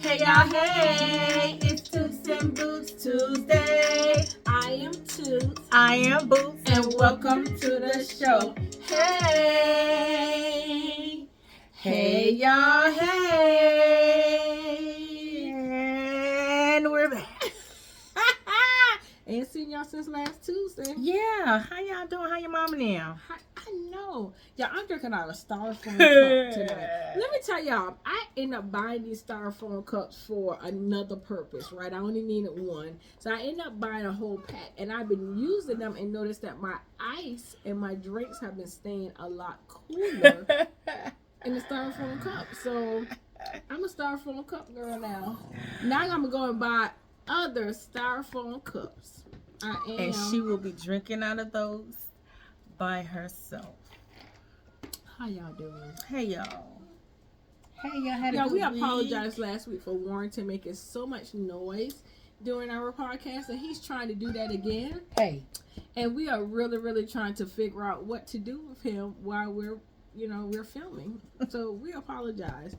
Hey y'all, hey, it's Toots and Boots Tuesday. I am Toots. I am Boots. And welcome to the show. Hey. Hey y'all, hey. And we're back. Ain't seen y'all since last Tuesday. Yeah, how y'all doing? How your mama now? I know. Yeah, I'm drinking out of a styrofoam cup tonight. Let me tell y'all, I end up buying these styrofoam cups for another purpose, right? I only needed one. So I end up buying a whole pack. And I've been using them and noticed that my ice and my drinks have been staying a lot cooler in the styrofoam cup. So I'm a styrofoam cup girl now. Now I'm going to go and buy other styrofoam cups. I am. And she will be drinking out of those by herself. How y'all doing? Hey y'all. Hey y'all, had a good we week. apologized last week for Warrington making so much noise during our podcast, and he's trying to do that again. Hey. And we are really, really trying to figure out what to do with him while we're filming. So we apologize,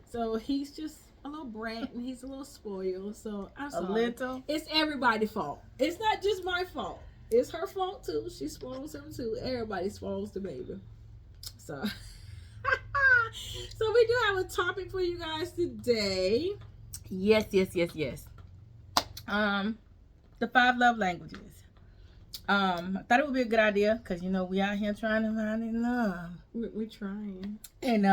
So he's just a little brat and he's a little spoiled. So I'm sorry. A little? It's everybody's fault. It's not just my fault. It's her fault too. She spoils him too. Everybody spoils the baby. So, so we do have a topic for you guys today. Yes. The 5 love languages. I thought it would be a good idea because we out here trying to find love. We're trying. And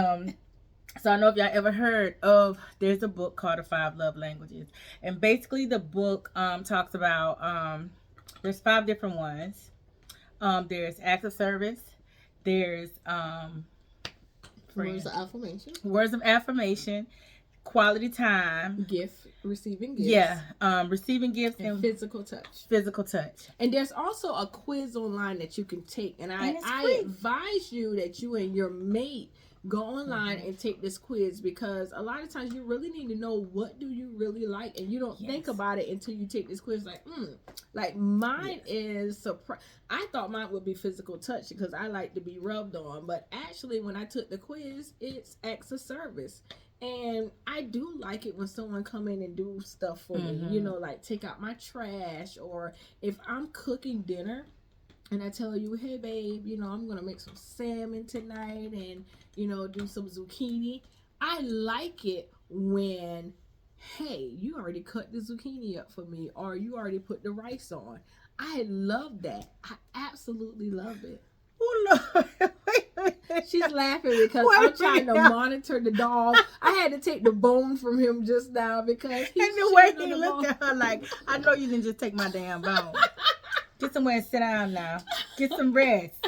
so I don't know if y'all ever heard of, there's a book called The 5 Love Languages. And basically the book talks about, there's 5 different ones. There's acts of service. There's words of affirmation. Words of affirmation. Quality time. Receiving gifts. Yeah. Receiving gifts and physical touch. Physical touch. And there's also a quiz online that you can take. And I advise you that you and your mate go online and take this quiz, because a lot of times you really need to know what do you really like, and you don't think about it until you take this quiz. Like mine is I thought mine would be physical touch because I like to be rubbed on, but actually when I took the quiz, it's acts of service. And I do like it when someone come in and do stuff for me, like take out my trash, or if I'm cooking dinner and I tell you, hey babe, I'm gonna make some salmon tonight and do some zucchini. I like it when, hey, you already cut the zucchini up for me, or you already put the rice on. I love that. I absolutely love it. Oh Lord. She's laughing because I'm trying to monitor the dog. I had to take the bone from him just now because he's and the way he looked at her like, I know you didn't just take my damn bone. Get somewhere and sit down now. Get some rest.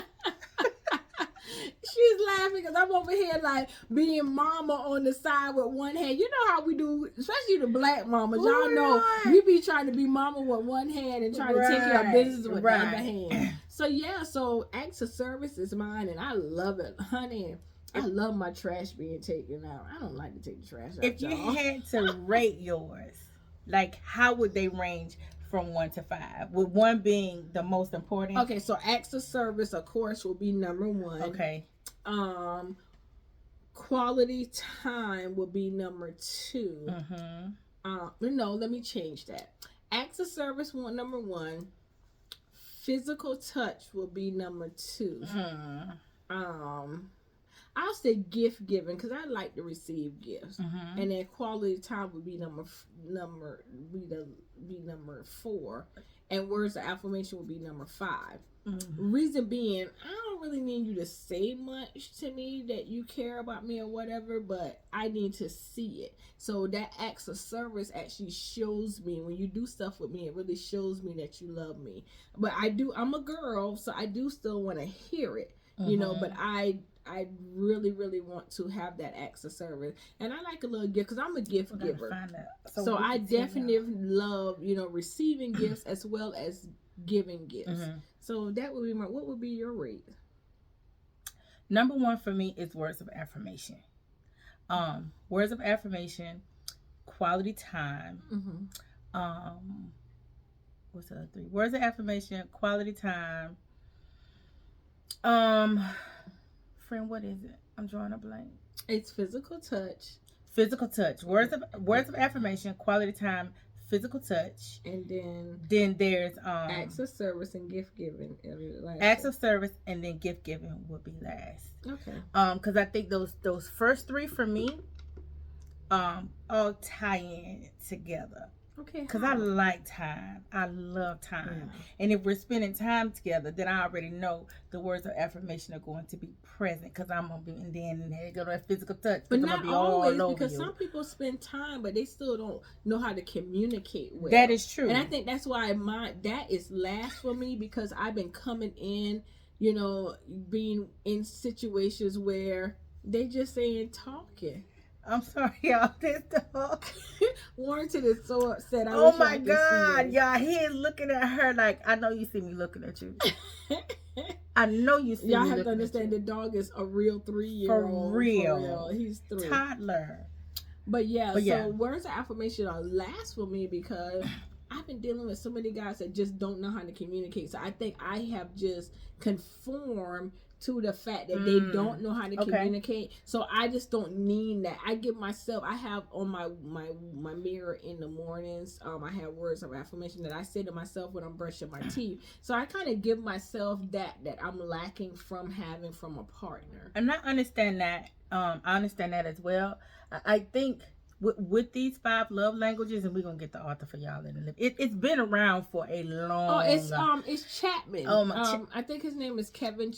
She's laughing because I'm over here like being mama on the side with one hand. You know how we do, especially the black mamas. Y'all know we be trying to be mama with one hand and trying to take care of business with the other hand. So acts of service is mine, and I love it, honey. I love my trash being taken out. I don't like to take the trash out. If you had to rate yours, like how would they range from 1 to 5? With 1 being the most important. Okay, so acts of service, of course, will be number 1. Okay. Quality time will be number 2. No, let me change that. Acts of service number 1. Physical touch will be number 2. I'll say gift giving because I like to receive gifts, and then quality time would be number 4, and words of affirmation will be number 5. Reason being, I don't really need you to say much to me that you care about me or whatever, but I need to see it. So that acts of service actually shows me, when you do stuff with me, it really shows me that you love me. But I'm a girl, so I do still want to hear it, but I really, really want to have that acts of service. And I like a little gift because I'm a gift giver. So I definitely love, receiving gifts as well as giving gifts. So that would be what would be your rate? Number 1 for me is words of affirmation. Words of affirmation, quality time. What's the other 3? Words of affirmation, quality time. Friend, what is it? I'm drawing a blank. It's physical touch, physical touch, words of affirmation, quality time, physical touch, and then there's acts of service and gift giving. Acts of service and then gift giving would be last. Okay. Because I think those first three for me, all tie in together. Okay. Because I like time. I love time. Yeah. And if we're spending time together, then I already know the words of affirmation are going to be present. Because I'm going to be, and then there you go to physical touch. But not be always, all because you. Some people spend time, but they still don't know how to communicate well. That is true. And I think that's why that is last for me, because I've been coming in, being in situations where they just ain't talking. I'm sorry, y'all. This dog. Warrington is so upset. Oh my God, y'all! He is looking at her like, I know you see me looking at you. I know you see. Y'all have to understand the dog is a real 3-year-old. For real. He's 3. Toddler. But yeah, words of affirmation are last for me because I've been dealing with so many guys that just don't know how to communicate. So I think I have just conformed to the fact that they don't know how to communicate. So I just don't need that. I have on my mirror in the mornings, I have words of affirmation that I say to myself when I'm brushing my teeth. So I kind of give myself that I'm lacking from having from a partner. And I understand that. I understand that as well. I think with these 5 love languages, and we're gonna get the author for y'all in a little. It's been around for a long. Oh, it's Chapman. I think his name is Kevin.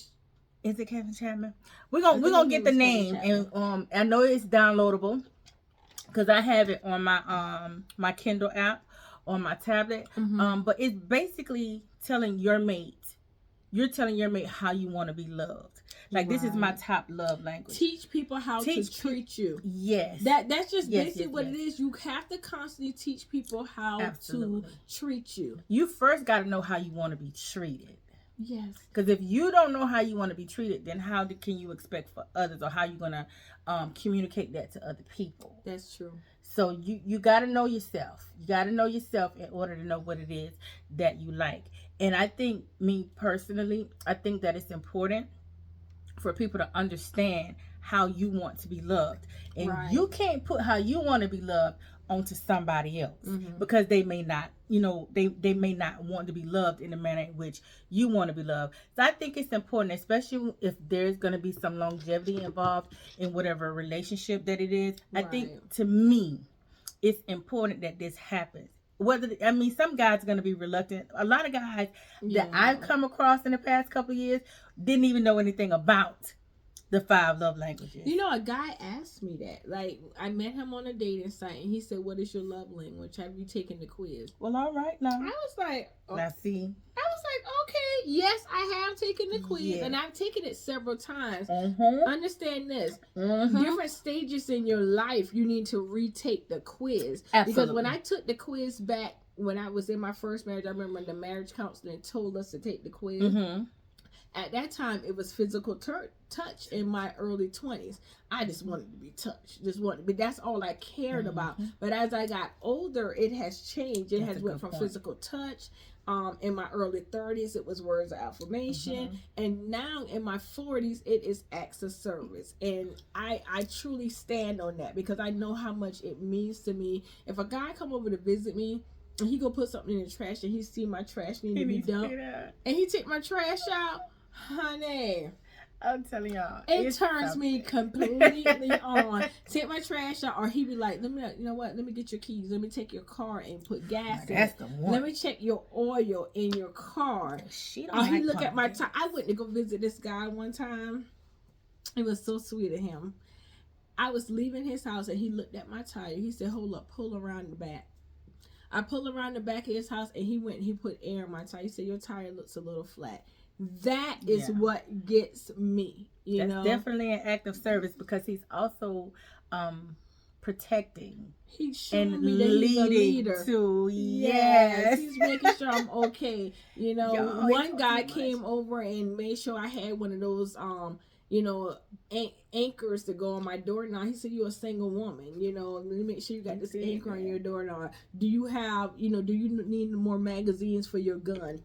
Is it Kevin Chapman? We're gonna get the name, and I know it's downloadable because I have it on my my Kindle app on my tablet. But it's basically telling your mate, how you want to be loved. Like, this is my top love language. Teach people how to treat you. Yes. That's just basically what it is. You have to constantly teach people how to treat you. You first got to know how you want to be treated. Yes. Because if you don't know how you want to be treated, then how can you expect for others, or how you going to communicate that to other people? That's true. So you got to know yourself. You got to know yourself in order to know what it is that you like. And I think, me personally, I think that it's important for people to understand how you want to be loved. And you can't put how you want to be loved onto somebody else, because they may not, they may not want to be loved in the manner in which you want to be loved. So I think it's important, especially if there's going to be some longevity involved in whatever relationship that it is. I think, to me, it's important that this happens. Some guys are going to be reluctant. A lot of guys that I've come across in the past couple of years didn't even know anything about the 5 love languages. A guy asked me that. Like, I met him on a dating site, and he said, "What is your love language? Have you taken the quiz?" Well, all right now. I was like, let's see. I was like, okay, yes, I have taken the quiz, and I've taken it several times. Understand this: different stages in your life, you need to retake the quiz. Absolutely. Because when I took the quiz back when I was in my first marriage, I remember the marriage counselor told us to take the quiz. At that time, it was physical touch in my early 20s. I just wanted to be touched. But that's all I cared about. But as I got older, it has changed. It has went from physical touch. In my early 30s, it was words of affirmation. And now in my 40s, it is acts of service. And I truly stand on that, because I know how much it means to me. If a guy come over to visit me, and he go put something in the trash, and he see my trash need to be dumped, and he take my trash out, honey, I'm telling y'all, it turns me completely on. Take my trash out, or he be like, let me get your keys, let me take your car and put gas in it. Let me check your oil in your car. He look at my tire. I went to go visit this guy one time. It was so sweet of him. I was leaving his house, and he looked at my tire. He said, "Hold up, pull around the back." I pulled around the back of his house, and he went and he put air in my tire. He said, "Your tire looks a little flat." That is what gets me. That's definitely an act of service, because he's also protecting. He's showing me that he's a leader. Yes, he's making sure I'm okay. One guy came over and made sure I had one of those anchors to go on my door. Now he said, "You're a single woman. Let me make sure you got this anchor on your door. Now, do you have, do you need more magazines for your gun?"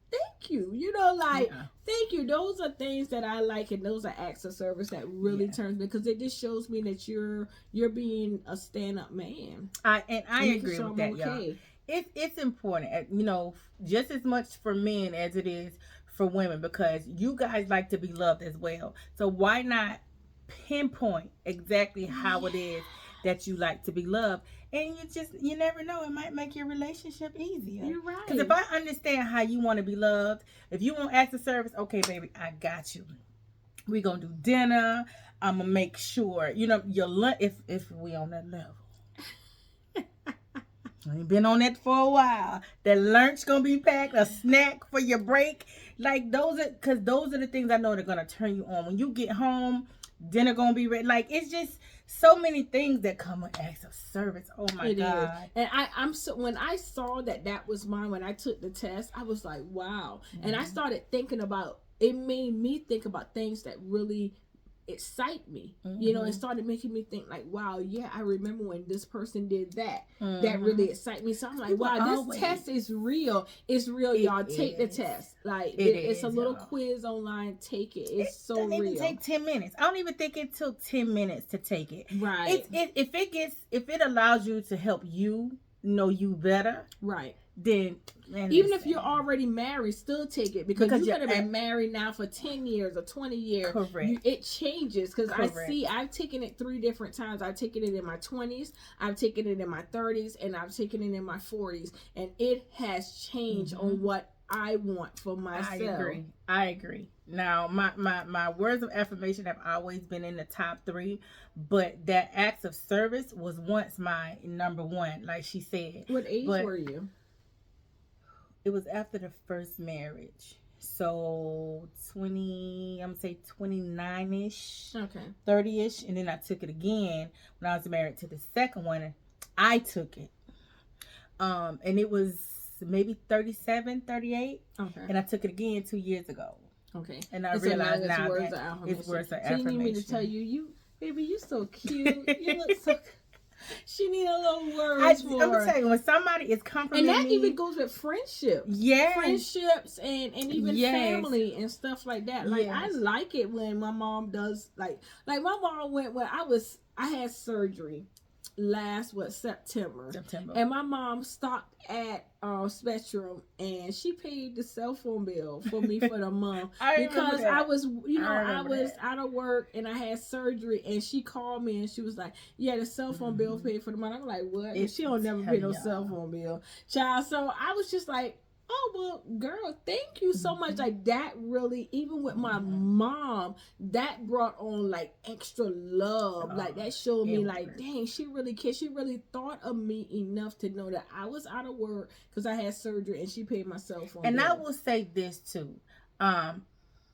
Thank thank you. You know, like, thank you. Those are things that I like, and those are acts of service that really turns me, because it just shows me that you're being a stand-up man. I agree with that, y'all. It's important, you know, just as much for men as it is for women, because you guys like to be loved as well. So why not pinpoint exactly how it is that you like to be loved? And you never know, it might make your relationship easier. You're right. Because if I understand how you want to be loved, if you want acts of service, okay, baby, I got you. We're gonna do dinner. I'm gonna make sure, you know, your lunch, if we on that level. I ain't been on that for a while. That lunch gonna be packed, a snack for your break. Like, those are the things I know that are gonna turn you on. When you get home, dinner gonna be ready. Like, it's just so many things that come with acts of service. Oh my God. And I'm so, when I saw that was mine, when I took the test, I was like, wow. And I started thinking about, it made me think about things that really excite me. You know, it started making me think like, wow, yeah, I remember when this person did that. That really excited me. So I'm like, wow, this test is real. It's real, y'all. Take the test. Like, it's a little quiz online. Take it. It's so real. It doesn't even take 10 minutes. I don't even think it took 10 minutes to take it. Right. If it allows you to help you know you better, right, then even if you're already married, still take it, because you could have been married now for 10 years or 20 years. Correct. It changes, because I've taken it 3 different times. I've taken it in my 20s, I've taken it in my 30s, and I've taken it in my 40s, and it has changed on what I want for myself. I agree. Now, my words of affirmation have always been in the top 3, but that acts of service was once my number 1, like she said. What age were you? It was after the first marriage. So 20, I'm gonna say 29-ish. Okay. 30-ish. And then I took it again when I was married to the second one. I took it. And it was maybe 37, 38. Okay. And I took it again 2 years ago. Okay. And I realized now that it's words of affirmation. So you need me to tell you, baby, you so cute. You look so She need a little words for I'm telling you, when somebody is complimenting and that even goes with friendships. Yeah. Friendships and even family and stuff like that. Like, I like it when my mom does, like my mom went when I had surgery last September, and my mom stopped at Spectrum, and she paid the cell phone bill for me for the month because I was out of work and I had surgery, and she called me and she was like, yeah, the cell phone bill paid for the month. I'm like, what? And she don't never pay no cell phone bill, child. So I was just like, oh, well, girl, thank you so much. Like, that really, even with my mom, that brought on, like, extra love. Like, that showed me, like, dang, she really cared. She really thought of me enough to know that I was out of work because I had surgery, and she paid my cell phone bill. I will say this, too. All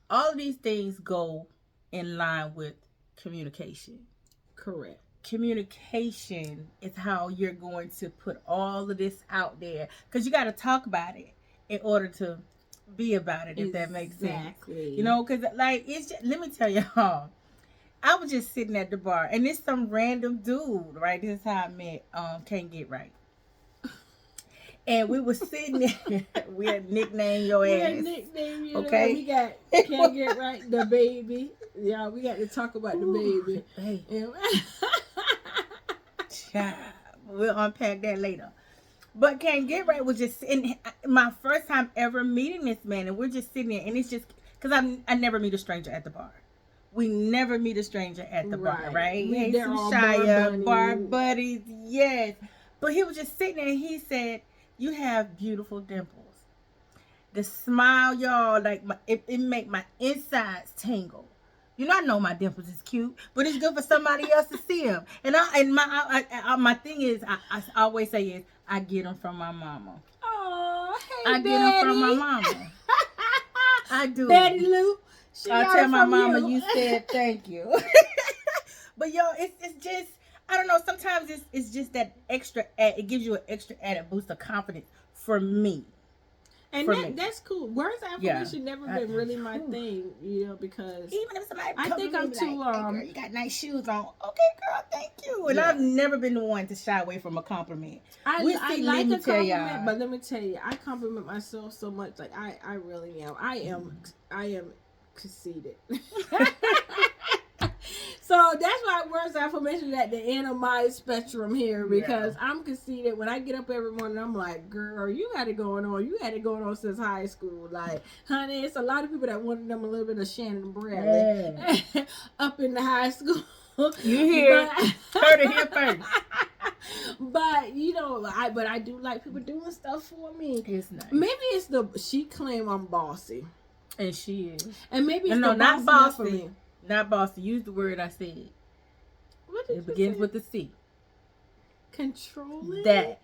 of these things go in line with communication. Correct. Communication is how you're going to put all of this out there, because you got to talk about it in order to be about it, if that makes sense. You know, because like, it's just, let me tell y'all, I was just sitting at the bar, and it's some random dude, right? This is how I met Can't Get Right. And we were sitting there. We had nicknamed your ass. Okay. We got Can't Get Right, the baby. Yeah, we got to talk about the baby. Hey. Child, we'll unpack that later. But Can't Get Right was just my first time ever meeting this man, and we're just sitting there, and it's just because I never meet a stranger at the bar. We never meet a stranger at the bar, right? Hey, Shia, bar buddies, yes. But he was just sitting there, and he said, "You have beautiful dimples." The smile, y'all, like it make my insides tingle. You know, I know my dimples is cute, but it's good for somebody else to see them. And my thing is, I always say is, I get them from my mama. Oh, hey, I get them from my mama. I do. Betty Lou. I tell my mama, you said thank you. But yo, it's just, I don't know. Sometimes it's just that extra. It gives you an extra added boost of confidence for me. And that's cool. Words of affirmation never been really my thing, because even if somebody I think I'm too like, hey, girl, you got nice shoes on. Okay, girl, thank you. And I've never been the one to shy away from a compliment. I like a compliment, but let me tell you, I compliment myself so much. Like I really am. I am conceited. So that's why words of affirmation at the end of my spectrum here, because I'm conceited. When I get up every morning, I'm like, girl, you had it going on. You had it going on since high school. Like, honey, it's a lot of people that wanted them a little bit of Shannon Bradley up in the high school. You hear? Heard it here first. But I do like people doing stuff for me. It's nice. Maybe she claim I'm bossy, and she is. And maybe it's not bossy for me. Not bossy. Use the word I said. What did it begins with the C. Controlling? That.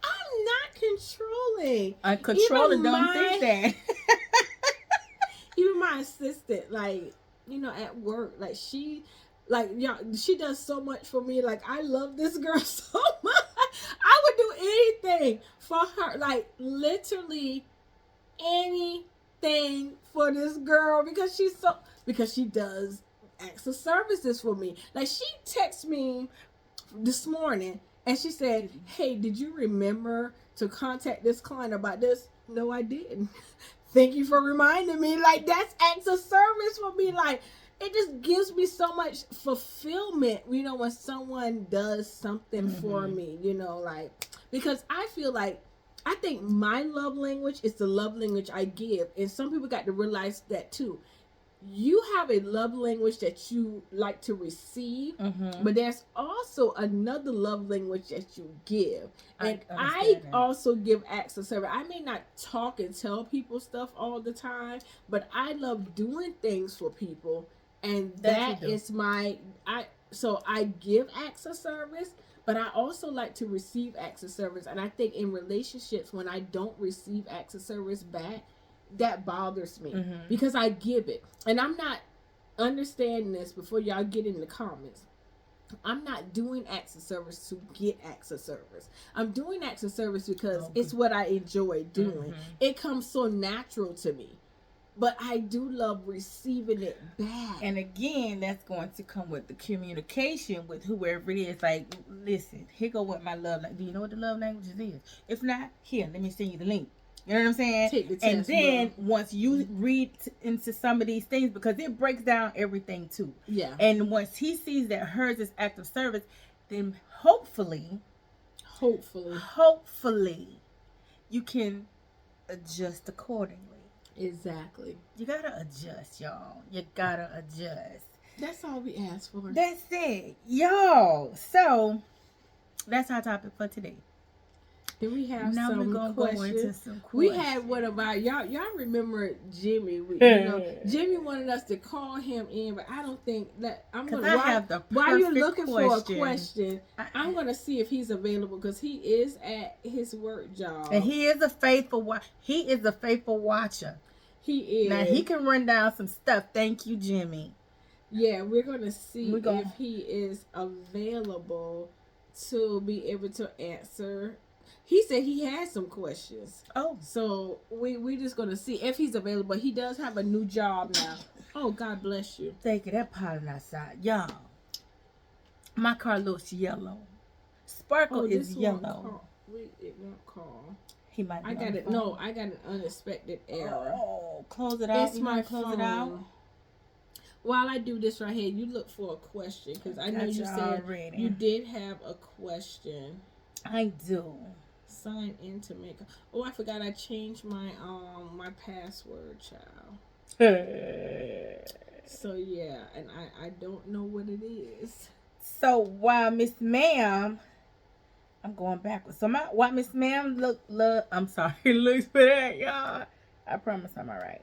I'm not controlling. Controlling, don't think that. Even my assistant, like, at work, like she does so much for me. Like, I love this girl so much. I would do anything for her. Like, literally anything for this girl because she does acts of services for me. Like, she texted me this morning and she said, hey, did you remember to contact this client about this? No, I didn't. Thank you for reminding me. Like, that's acts of service for me. Like, it just gives me so much fulfillment, when someone does something for me, like, because I think my love language is the love language I give. And some people got to realize that too. You have a love language that you like to receive, but there's also another love language that you give. And I also give acts of service. I may not talk and tell people stuff all the time, but I love doing things for people. And that is so I give acts of service, but I also like to receive acts of service. And I think in relationships, when I don't receive acts of service back, that bothers me because I give it. And I'm not understanding this before y'all get in the comments. I'm not doing acts of service to get acts of service. I'm doing acts of service because it's what I enjoy doing. It comes so natural to me. But I do love receiving it back. And again, that's going to come with the communication with whoever it is. Like, listen, here go what my love language. Do you know what the love languages is? If not, here, let me send you the link. You know what I'm saying? Take the test, and then once you read into some of these things, because it breaks down everything too. Yeah. And once he sees that hers is act of service, then hopefully, you can adjust accordingly. Exactly. You gotta adjust, y'all. You gotta adjust. That's all we ask for. That's it, y'all. So that's our topic for today. Then we have some questions. Go into some questions. We had what about y'all remember Jimmy? Jimmy wanted us to call him in, but I don't think that while you're looking for a question, I'm gonna see if he's available because he is at his work job. And he is a faithful watcher. He is. Now he can run down some stuff. Thank you, Jimmy. Yeah, we're gonna see if he is available to be able to answer. He said he had some questions. Oh. So we just going to see if he's available. He does have a new job now. Oh, God bless you. Thank you. That pollen outside. Y'all, my car looks yellow. Sparkle is yellow. It won't call. He might be I got an unexpected error. Oh, close it out. It's my phone. It out. While I do this right here, you look for a question. Because I know you said you did have a question. I do. Sign in to make I forgot I changed my my password, child. So yeah, and I don't know what it is. So while Miss Ma'am, I'm going backwards. So while Miss Ma'am looks for that, y'all. I promise I'm alright.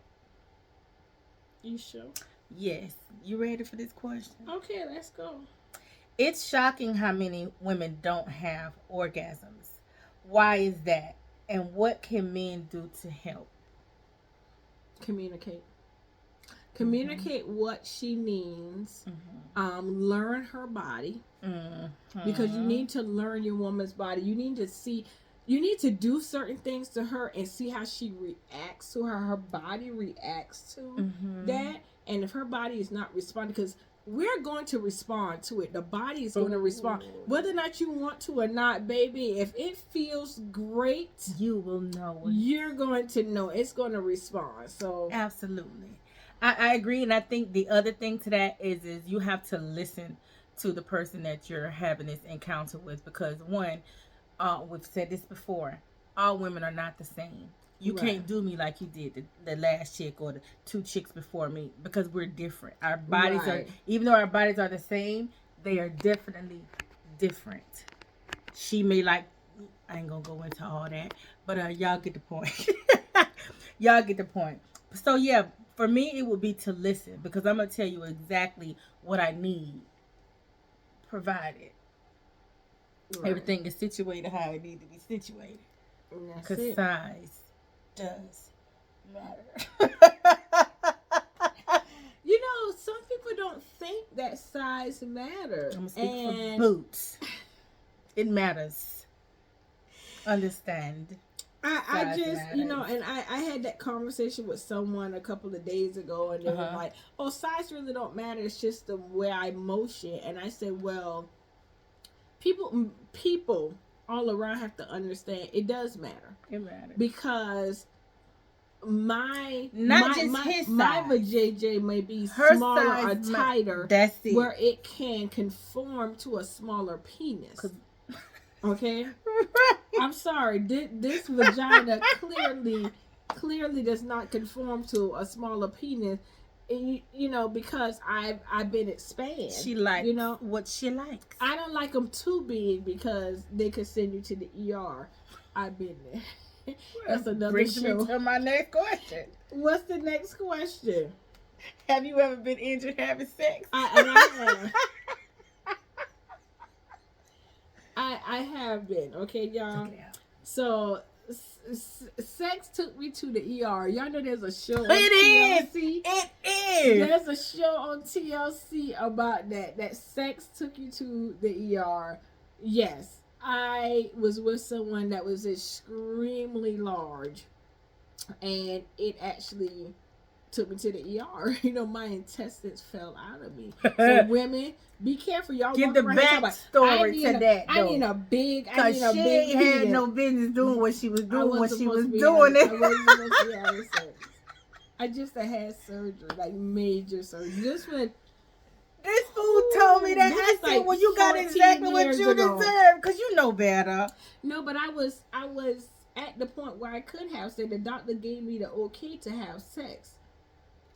You sure? Yes. You ready for this question? Okay, let's go. It's shocking how many women don't have orgasms. Why is that? And what can men do to help? Communicate. Communicate what she needs. Learn her body. Because you need to learn your woman's body. You need to see. you need to do certain things to her and see how she reacts to her body reacts to that. And if her body is not responding, because we're going to respond to it. The body is going to respond. Whether or not you want to or not, baby, if it feels great, you will know. You're going to know. It's going to respond. So absolutely. I agree. And I think the other thing to that is you have to listen to the person that you're having this encounter with. Because one, we've said this before, all women are not the same. You can't do me like you did the last chick or the 2 chicks before me, because we're different. Our bodies are, even though our bodies are the same, they are definitely different. She may like, I ain't gonna go into all that, but y'all get the point. Y'all get the point. So yeah, for me it would be to listen, because I'm gonna tell you exactly what I need, provided everything is situated how it needs to be situated. Because size does matter. You know, some people don't think that size matters. I'm gonna speak for boots. It matters. Understand. I just matters. You know, and I had that conversation with someone a couple of days ago, and they were like, "Oh, size really don't matter. It's just the way I motion." And I said, "Well, people all around have to understand it does matter. It matters, because my vajayjay may be her smaller or tighter, that's it, where it can conform to a smaller penis." Okay, I'm sorry. This vagina clearly does not conform to a smaller penis. And you know, because I've been expanded. She likes, you know, what she likes. I don't like them too big, because they could send you to the ER. I've been there. That's another brings show. Me to my next question. What's the next question? Have you ever been injured having sex? I have. I have been. Okay, y'all. So sex took me to the ER. Y'all know there's a show on TLC. It is. There's a show on TLC about that sex took you to the ER. Yes, I was with someone that was extremely large, and it actually took me to the ER. You know, my intestines fell out of me. So women, be careful. Y'all give the backstory to that. I need a big. Because she ain't had no business doing what she was doing when she was doing it. I wasn't supposed to be having sex. I just had surgery, like major surgery. This fool told me that. I said, "Well, you got exactly what you deserve, because you know better." No, but I was at the point where I could have said, the doctor gave me the okay to have sex.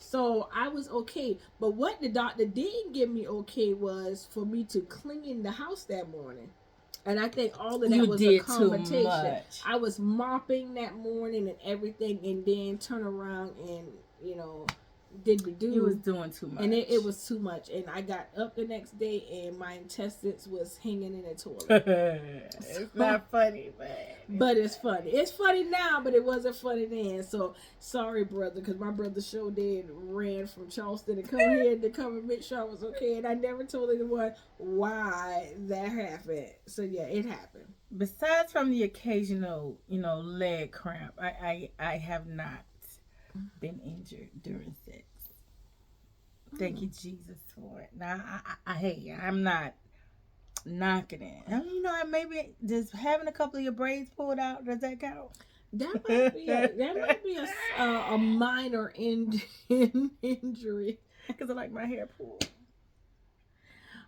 So I was okay. But what the doctor didn't give me okay was for me to clean in the house that morning. And I think all of that was a combination. I was mopping that morning and everything, and then turn around and, you know, did the do. You was doing too much. And it was too much. And I got up the next day and my intestines was hanging in the toilet. It's not funny, but it's funny. It's funny now, but it wasn't funny then. So sorry, brother, because my brother sure did ran from Charleston to come here to come and make sure I was okay. And I never told anyone why that happened. So yeah, it happened. Besides from the occasional, you know, leg cramp, I have not been injured during sex. Thank you, Jesus, for it. Now, I'm not knocking it. I mean, you know, maybe just having a couple of your braids pulled out, does that count? That might be a minor injury. Because I like my hair pulled.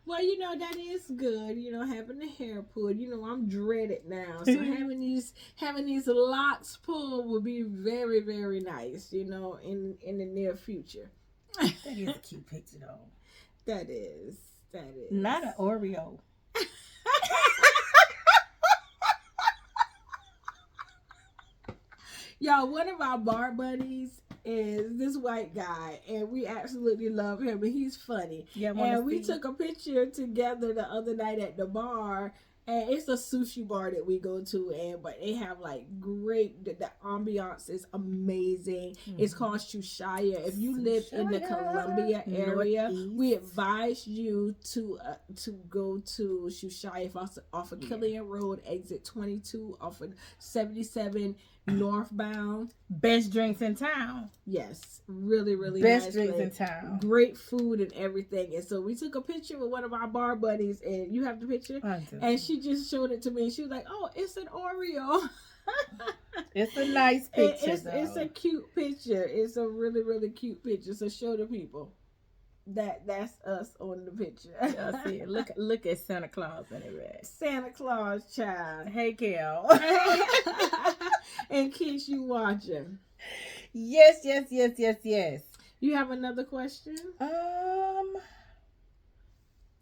Well, you know, that is good, you know, having the hair pulled. You know, I'm dreaded now. So having these locks pulled would be very, very nice, you know, in the near future. That is a cute picture, though. That is. Not an Oreo. Y'all, one of our bar buddies is this white guy, and we absolutely love him, and he's funny. Yeah, and we took a picture together the other night at the bar, And it's a sushi bar that we go to, but they have like great. The ambiance is amazing. It's called Shushaya. If you live in the Columbia area, Northeast. we advise you to go to Shushaya off of Killian Road, exit 22, off of 77 northbound. Best drinks in town. Yes, really, really best nice drinks place. in town. Great food and everything. And so we took a picture with one of our bar buddies, and you have the picture. And she just showed it to me. She was like, "Oh, it's an Oreo." It's a nice picture. It's a cute picture. It's a really, really cute picture. So show the people. That's us on the picture. Y'all see it. Look at Santa Claus in it, red. Santa Claus, child. Hey, Kel. In case you watching. Yes. You have another question?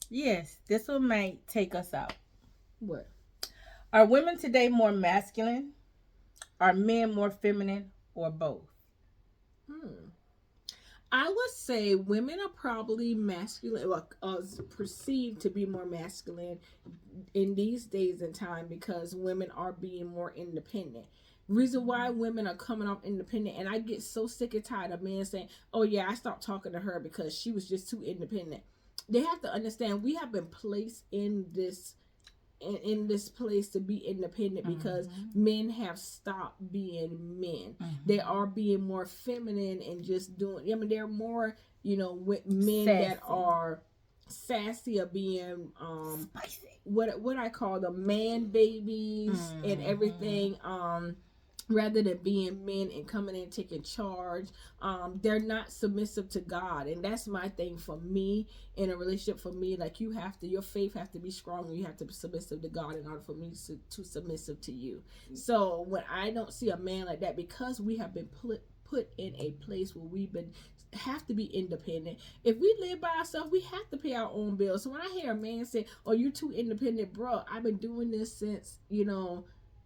Yes. This one might take us out. What? Are women today more masculine? Are men more feminine, or both? I would say women are probably masculine, perceived to be more masculine in these days and time because women are being more independent. Reason why women are coming off independent, and I get so sick and tired of men saying, "Oh yeah, I stopped talking to her because she was just too independent." They have to understand we have been placed in this place to be independent because men have stopped being men. They are being more feminine and just doing. I mean, they're more, with men sassy. That are sassy, of being spicy. What I call the man babies and everything. Rather than being men and coming in and taking charge, they're not submissive to God. And that's my thing for me in a relationship. For me, like your faith have to be strong, and you have to be submissive to God in order for me to submissive to you. So when I don't see a man like that, because we have been put in a place where have to be independent. If we live by ourselves, we have to pay our own bills. So when I hear a man say, "Oh, you're too independent," bro, I've been doing this since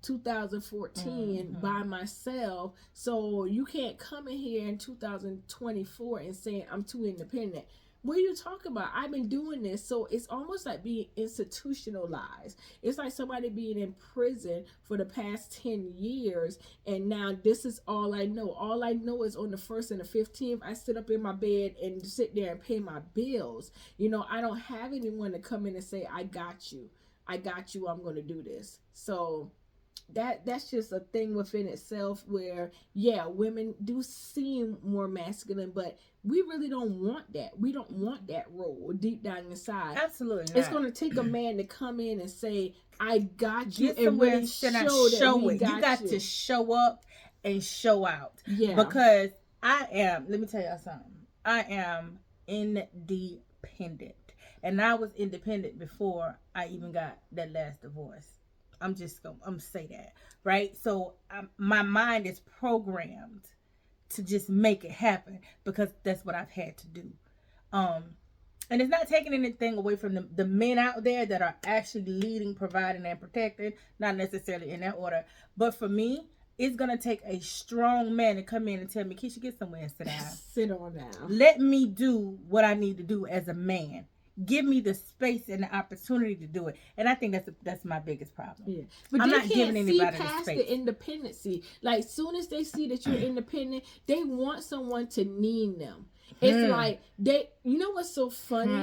2014 by myself. So you can't come in here in 2024 and saying I'm too independent. What are you talking about? I've been doing this. So it's almost like being institutionalized. It's like somebody being in prison for the past 10 years, and now this is all I know. All I know is on the 1st and the 15th, I sit up in my bed and sit there and pay my bills. I don't have anyone to come in and say, I got you, I'm going to do this. So that's just a thing within itself where, yeah, women do seem more masculine, but we really don't want that. We don't want that role deep down inside. Absolutely not. It's going to take a man to come in and say, I got you, and really show it. You got to show up and show out. Yeah. Because let me tell y'all something. I am independent. And I was independent before I even got that last divorce. I'm gonna say that, right? So my mind is programmed to just make it happen because that's what I've had to do. And it's not taking anything away from the men out there that are actually leading, providing, and protecting, not necessarily in that order. But for me, it's gonna take a strong man to come in and tell me, Keisha, get somewhere and sit down. Sit on down. Let me do what I need to do as a man. Give me the space and the opportunity to do it, and I think that's my biggest problem. Yeah, but I'm not giving anybody the space. The independency, like soon as they see that you're independent, they want someone to need them. It's like you know what's so funny?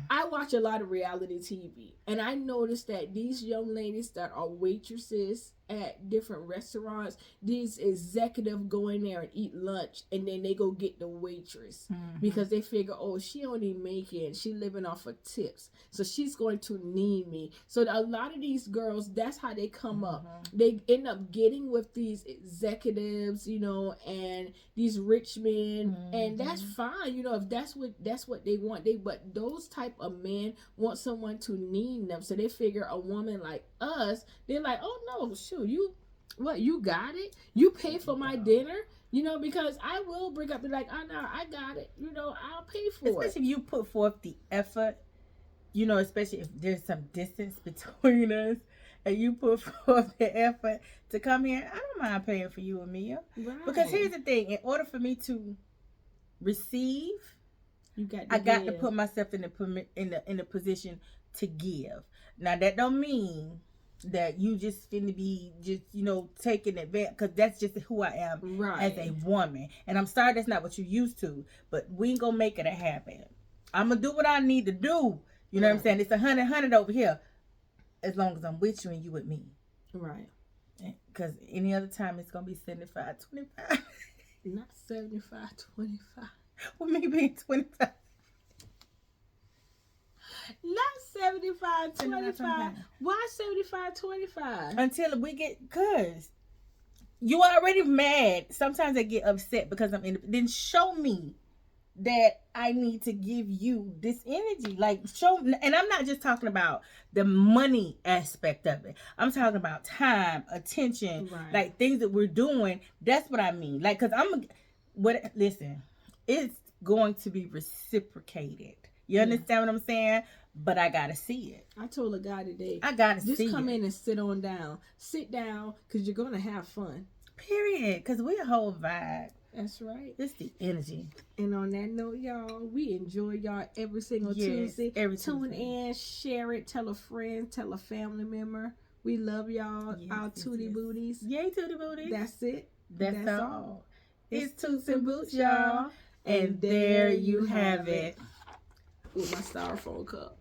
I watch a lot of reality TV, and I noticed that these young ladies that are waitresses at different restaurants, these executives go in there and eat lunch, and then they go get the waitress because they figure, oh, she only making, she living off of tips, so she's going to need me. So a lot of these girls, that's how they come up. They end up getting with these executives, and these rich men, and that's fine, if that's what they want. But those type of men want someone to need them, so they figure a woman like us, they're like, oh no, shoot, you got it, you pay for my dinner, because I will bring up, be like, oh no, I got it, I'll pay for it. Especially if you put forth the effort, especially if there's some distance between us, and you put forth the effort to come here, I don't mind paying for you and Mia. Right. Because here's the thing, in order for me to receive, I got to put myself in the position to give. Now that don't mean that you just finna be just, you know, taking advantage, because that's just who I am as a woman. And I'm sorry that's not what you used to, but we ain't gonna make it a habit. I'm gonna do what I need to do. You know what I'm saying? It's 100 over here, as long as I'm with you and you with me. Right. Because any other time it's gonna be 75-25. Not 75-25. With me being 25. Not 75-25. Why 75-25? Until we get, cause you already mad. Sometimes I get upset because I'm in. Then show me that I need to give you this energy. Like, show, and I'm not just talking about the money aspect of it. I'm talking about time, attention, like things that we're doing. That's what I mean. Like, cause listen, it's going to be reciprocated. You understand what I'm saying? But I gotta see it. I told a guy today, I gotta see it. Just come in and sit down. Sit down, because you're gonna have fun. Period. Because we're a whole vibe. That's right. It's the energy. And on that note, y'all, we enjoy y'all every single Tuesday. Tune in, share it, tell a friend, tell a family member. We love y'all, our Tootie Booties. Yay, Tootie Booties. That's it. That's all. It's Toots and Boots, y'all. And there you have it. With my styrofoam cup.